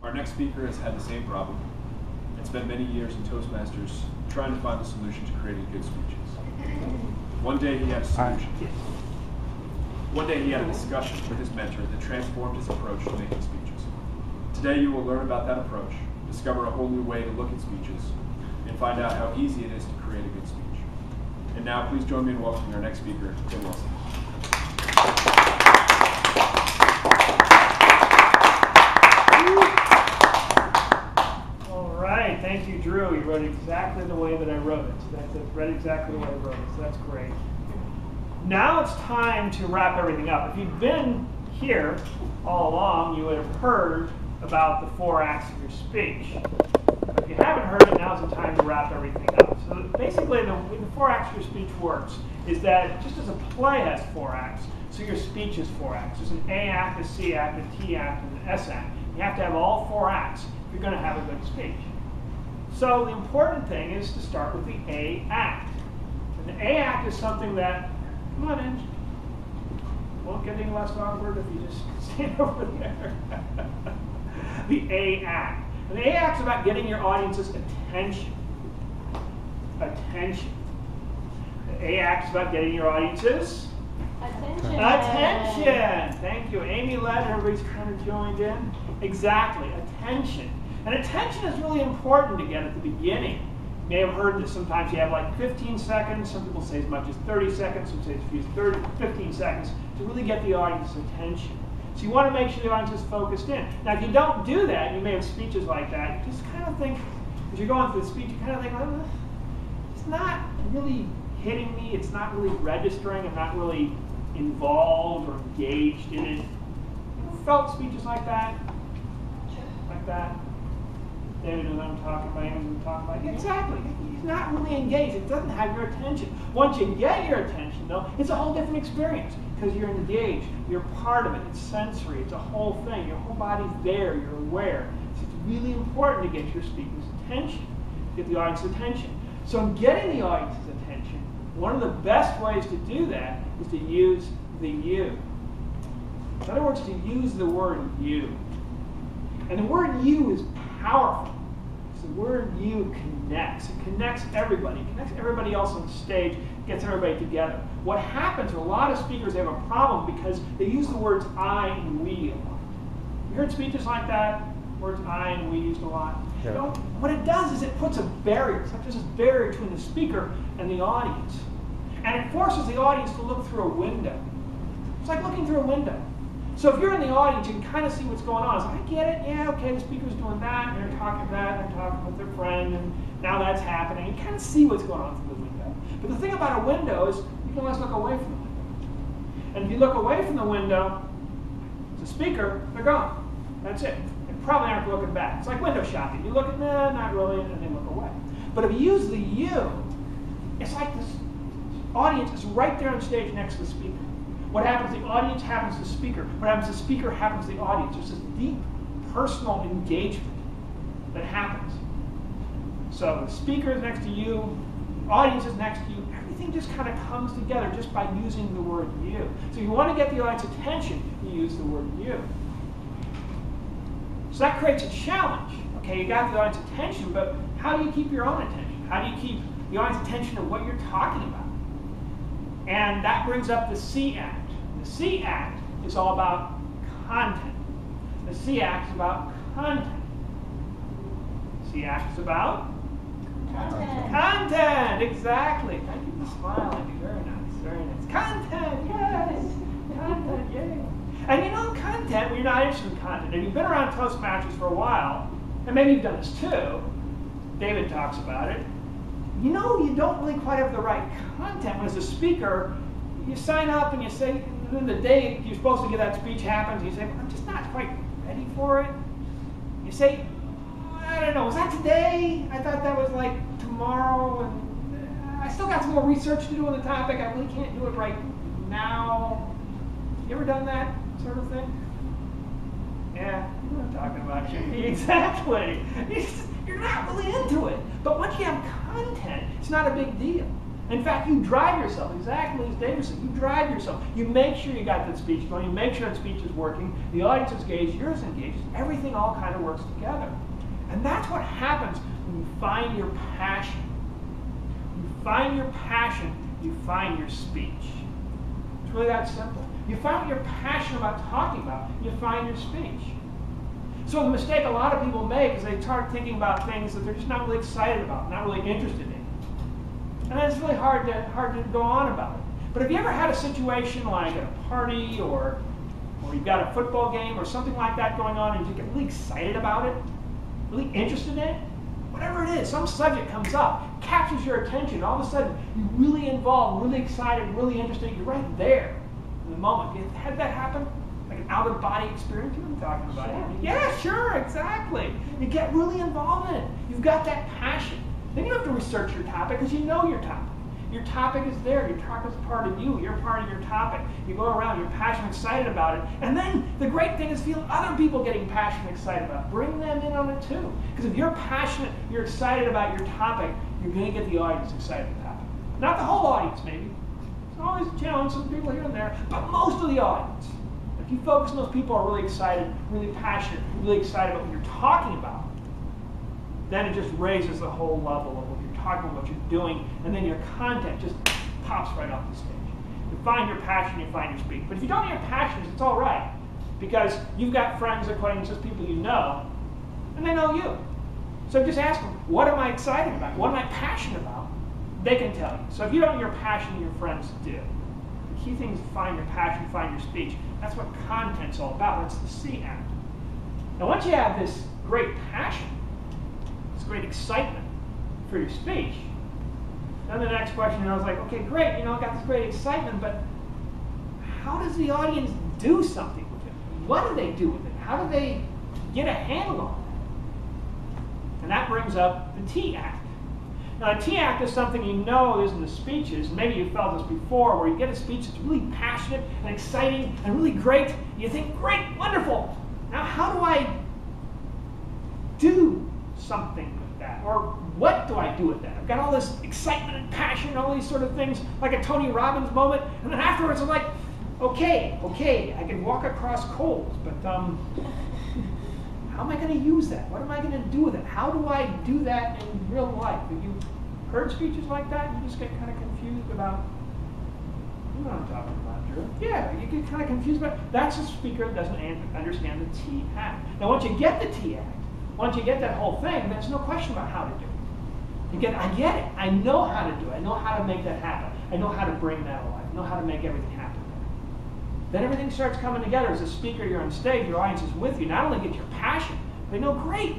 Our next speaker has had the same problem and spent many years in Toastmasters trying to find a solution to creating good speeches. One day he had a solution. One day he had a discussion with his mentor that transformed his approach to making speeches. Today you will learn about that approach, discover a whole new way to look at speeches, and find out how easy it is to create a good speech. And now please join me in welcoming our next speaker, Tim Wilson. All right, thank you, Drew. You wrote exactly the way that I wrote it. So that's read exactly the way I wrote it, so that's great. Now it's time to wrap everything up. If you've been here all along, you would have heard about the 4 acts of your speech. But if you haven't heard it, now's the time to wrap everything up. So basically, the way the 4 acts of your speech works is that just as a play has 4 acts, so your speech is 4 acts. There's an A act, a C act, a T act, and an S act. You have to have all 4 acts if you're going to have a good speech. So the important thing is to start with the A act. And the A act is something that, come on in, won't get any less awkward if you just stand over there. The A act. And the A act is about getting your audience's attention. Attention. The A act is about getting your audience's attention. Attention. Thank you. Amy led, everybody's kind of joined in. Exactly. Attention. And attention is really important to get at the beginning. You may have heard that sometimes you have like 15 seconds. Some people say as much as 30 seconds. Some say as few as 15 seconds to really get the audience's attention. So you want to make sure the audience is focused in. Now, if you don't do that, you may have speeches like that. You just kind of think, as you're going through the speech, you kind of think, oh, it's not really hitting me. It's not really registering. I'm not really involved or engaged in it. You ever felt speeches like that? Like that? David knows what I'm talking about. Amy knows what I'm talking about. Exactly. He's not really engaged. It doesn't have your attention. Once you get your attention, though, it's a whole different experience because you're engaged. You're part of it. It's sensory. It's a whole thing. Your whole body's there. You're aware. So it's really important to get your speaker's attention, get the audience's attention. So in getting the audience's attention, one of the best ways to do that is to use the you. In other words, to use the word you. And the word you is powerful. So the word you connects. It connects everybody. It connects everybody else on stage. It gets everybody together. What happens with a lot of speakers, they have a problem because they use the words I and we a lot. You heard speeches like that? Words I and we used a lot. Yeah. You know, what it does is it puts a barrier. It's like there's this barrier between the speaker and the audience. And it forces the audience to look through a window. It's like looking through a window. So if you're in the audience, you can kind of see what's going on. It's like, I get it, yeah, okay, the speaker's doing that, and they're talking that, and they're talking with their friend, and now that's happening. You kind of see what's going on through the window. But the thing about a window is you can always look away from the window. And if you look away from the window, the speaker, they're gone. That's it. They probably aren't looking back. It's like window shopping. You look at, nah, not really, and they look away. But if you use the you, it's like this audience is right there on stage next to the speaker. What happens to the audience happens to the speaker. What happens to the speaker happens to the audience. There's this deep personal engagement that happens. So the speaker is next to you, the audience is next to you. Everything just kind of comes together just by using the word you. So you want to get the audience's attention, you use the word you. So that creates a challenge. Okay, you got the audience's attention, but how do you keep your own attention? How do you keep the audience's attention to what you're talking about? And that brings up the C act. The C act is all about content. The C act is about content. C act is about Content. content. Exactly. Thank you for smiling. Very nice. Very nice. Content. Yes. Content. Yay. And you know, content. When you're not interested in content, and you've been around Toastmasters for a while, and maybe you've done this too. David talks about it. You know, you don't really quite have the right content. When as a speaker, you sign up and you say, and then the day you're supposed to give that speech happens, you say, well, I'm just not quite ready for it. You say, I don't know, was that today? I thought that was like tomorrow, and I still got some more research to do on the topic. I really can't do it right now. You ever done that sort of thing? Yeah, you know what I'm talking about, Jimmy. Exactly. You're not really into it. But once you have content, it's not a big deal. In fact, you drive yourself, exactly as David said, you drive yourself. You make sure you got that speech going, you make sure that speech is working, the audience is engaged, you're engaged, everything all kind of works together. And that's what happens when you find your passion. You find your passion, you find your speech. It's really that simple. You find what you're passionate about talking about, you find your speech. So the mistake a lot of people make is they start thinking about things that they're just not really excited about, not really interested in. And it's really hard to go on about it. But have you ever had a situation like at a party or you've got a football game or something like that going on and you get really excited about it, really interested in it? Whatever it is, some subject comes up, captures your attention, all of a sudden you're really involved, really excited, really interested, you're right there in the moment. You had that happen? Like an out-of-body experience? You know what I'm talking about? Sure. Yeah, sure, exactly. You get really involved in it. You've got that passion. Then you have to research your topic because you know your topic. Your topic is there. Your topic is part of you. You're part of your topic. You go around, you're passionate, excited about it. And then the great thing is feel other people getting passionate, excited about it. Bring them in on it too. Because if you're passionate, you're excited about your topic, you're going to get the audience excited about it. Not the whole audience, maybe. It's always a challenge, some people here and there, but most of the audience. If you focus on those people who are really excited, really passionate, really excited about what you're talking about, then it just raises the whole level of what you're talking about, what you're doing, and then your content just pops right off the stage. You find your passion, you find your speech. But if you don't have passions, it's all right, because you've got friends, acquaintances, people you know, and they know you. So just ask them, what am I excited about? What am I passionate about? They can tell you. So if you don't know your passion, your friends do. The key thing is find your passion, find your speech. That's what content's all about. That's the C act. Now once you have this great passion, great excitement for your speech. Then the next question, I was like, okay, great, I got this great excitement, but how does the audience do something with it? What do they do with it? How do they get a handle on it? And that brings up the T act. Now, the T act is something you know is in the speeches. Maybe you've felt this before, where you get a speech that's really passionate and exciting and really great. You think, great, wonderful. Now, how do I do something with that? Or what do I do with that? I've got all this excitement and passion, all these sort of things, like a Tony Robbins moment, and then afterwards I'm like, okay, I can walk across coals, but how am I going to use that? What am I going to do with it? How do I do that in real life? Have you heard speeches like that? You just get kind of confused about, you know what I'm talking about, Drew? Yeah, you get kind of confused about, that's a speaker that doesn't understand the T act. Now once you get the T act, once you get that whole thing, there's no question about how to do it. I get it. I know how to do it. I know how to make that happen. I know how to bring that alive. I know how to make everything happen there. Then everything starts coming together. As a speaker, you're on stage, your audience is with you. Not only get your passion, they know great.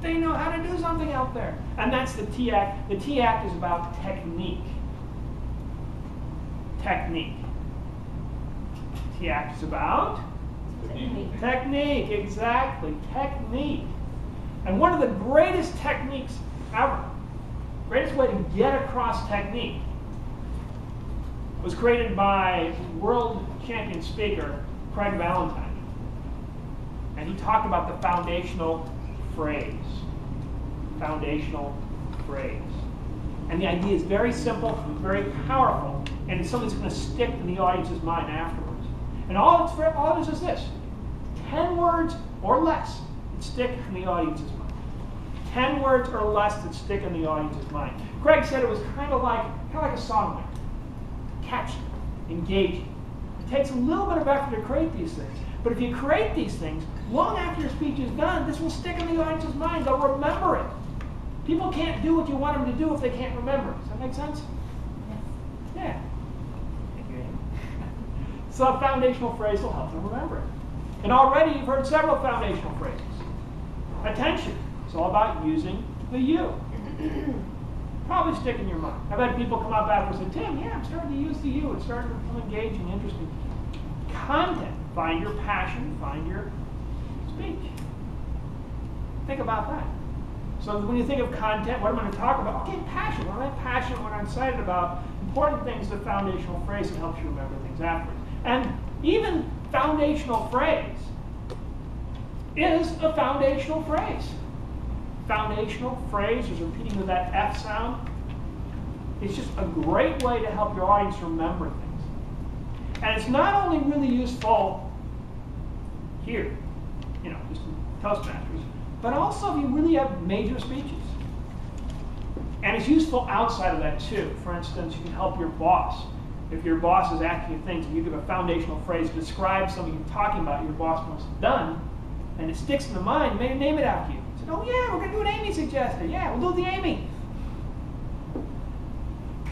They know how to do something out there. And that's the T act. The T act is about technique. Technique. T act is about? Technique, exactly. Technique. And one of the greatest techniques ever, greatest way to get across technique, was created by world champion speaker Craig Valentine. And he talked about the foundational phrase. Foundational phrase. And the idea is very simple, very powerful, and it's something that's going to stick in the audience's mind afterwards. And all it is this: 10 words or less that stick in the audience's mind. 10 words or less that stick in the audience's mind. Craig said it was kind of like a songwriter. Catchy, engaging. It takes a little bit of effort to create these things. But if you create these things, long after your speech is done, this will stick in the audience's mind. They'll remember it. People can't do what you want them to do if they can't remember it. Does that make sense? Yeah. So a foundational phrase will help them remember it. And already you've heard several foundational phrases. Attention. It's all about using the you. Probably stick in your mind. I've had people come up after and say, Tim, yeah, I'm starting to use the you. It's starting to become engaging, interesting. Content. Find your passion. Find your speech. Think about that. So when you think of content, what am I going to talk about? Okay, passion. What am I passionate, what I'm excited about? Important things, the foundational phrase that helps you remember things afterwards. And even foundational phrase is a foundational phrase. Foundational phrase is repeating with that F sound. It's just a great way to help your audience remember things. And it's not only really useful here, just in Toastmasters, but also if you really have major speeches. And it's useful outside of that too. For instance, you can help your boss. If your boss is asking you things and you give a foundational phrase to describe something you're talking about your boss wants done, and it sticks in the mind, you may name it after you. You say, oh yeah, we're going to do what Amy suggested. Yeah, we'll do the Amy.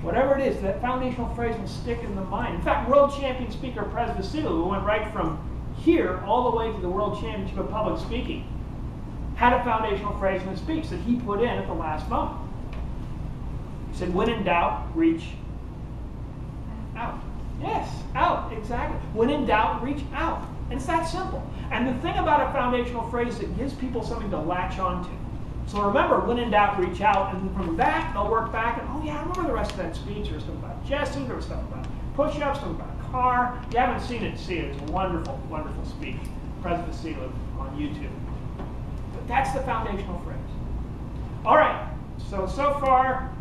Whatever it is, that foundational phrase will stick in the mind. In fact, world champion speaker Prez Vasile, who went right from here all the way to the World Championship of Public Speaking, had a foundational phrase in his speech that he put in at the last moment. He said, when in doubt, reach out. Yes, out, exactly. When in doubt, reach out. And it's that simple. And the thing about a foundational phrase is it gives people something to latch onto. So remember, when in doubt, reach out, and from that, they'll work back, and oh yeah, I remember the rest of that speech. There was stuff about Jesse, there was stuff about push-ups, stuff about a car. If you haven't seen it, see it. It's a wonderful, wonderful speech. President Vasile on YouTube. But that's the foundational phrase. All right, so far,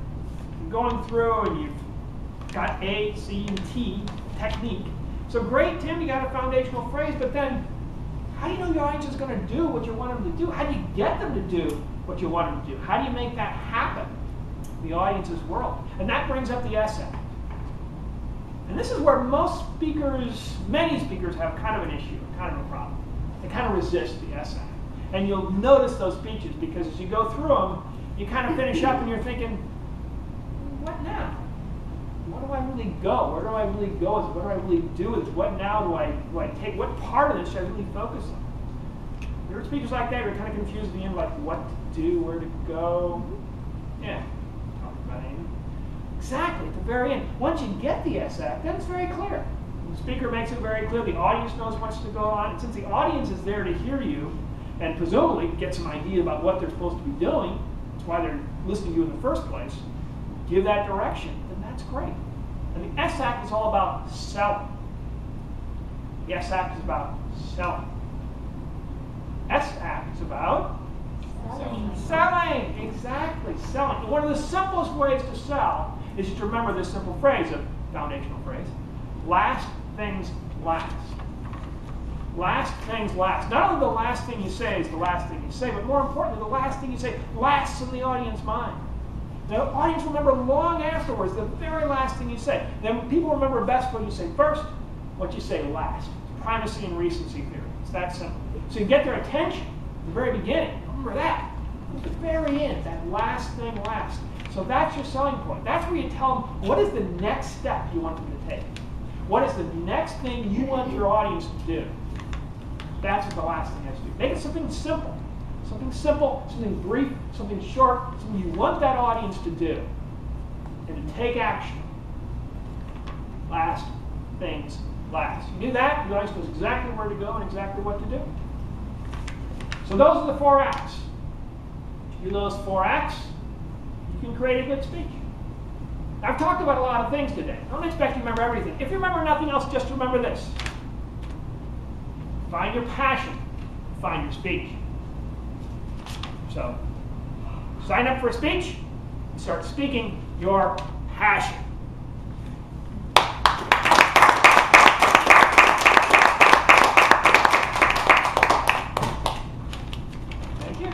you're going through, and you've got A, C, and T, technique. So great, Tim, you got a foundational phrase, but then how do you know your audience is going to do what you want them to do? How do you get them to do what you want them to do? How do you make that happen in the audience's world? And that brings up the S Act. And this is where most speakers, many speakers, have kind of an issue, kind of a problem. They kind of resist the S Act. And you'll notice those speeches because as you go through them, you kind of finish up and you're thinking, what now? Where do I really go? Where do I really go with it? What do I really do with it? What now do I take? What part of this should I really focus on? There are speakers like that who are kind of confused at the end, like what to do, where to go. Yeah, talk about Amy. Exactly, at the very end. Once you get the S Act, then it's very clear. The speaker makes it very clear. The audience knows what's to go on. And since the audience is there to hear you and presumably get some idea about what they're supposed to be doing, that's why they're listening to you in the first place, give that direction, then that's great. And the S Act is all about selling. The S Act is about selling. S Act is about selling. Exactly, selling. And one of the simplest ways to sell is to remember this simple phrase, a foundational phrase. Last things last. Last things last. Not only the last thing you say is the last thing you say, but more importantly, the last thing you say lasts in the audience's mind. The audience will remember long afterwards the very last thing you say. Then people remember best what you say first, what you say last. Primacy and recency theory. It's that simple. So you get their attention at the very beginning. Remember that. At the very end, that last thing last. So that's your selling point. That's where you tell them what is the next step you want them to take. What is the next thing you want your audience to do? That's what the last thing has to do. Make it something simple. Something simple, something brief, something short, something you want that audience to do. And to take action. Last things last. You do that, the audience knows exactly where to go and exactly what to do. So those are the 4 acts. If you do those 4 acts, you can create a good speech. I've talked about a lot of things today. I don't expect you to remember everything. If you remember nothing else, just remember this. Find your passion. Find your speech. So, sign up for a speech and start speaking your passion. Thank you.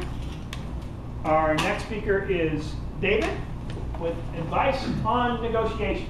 Our next speaker is David with advice on negotiation.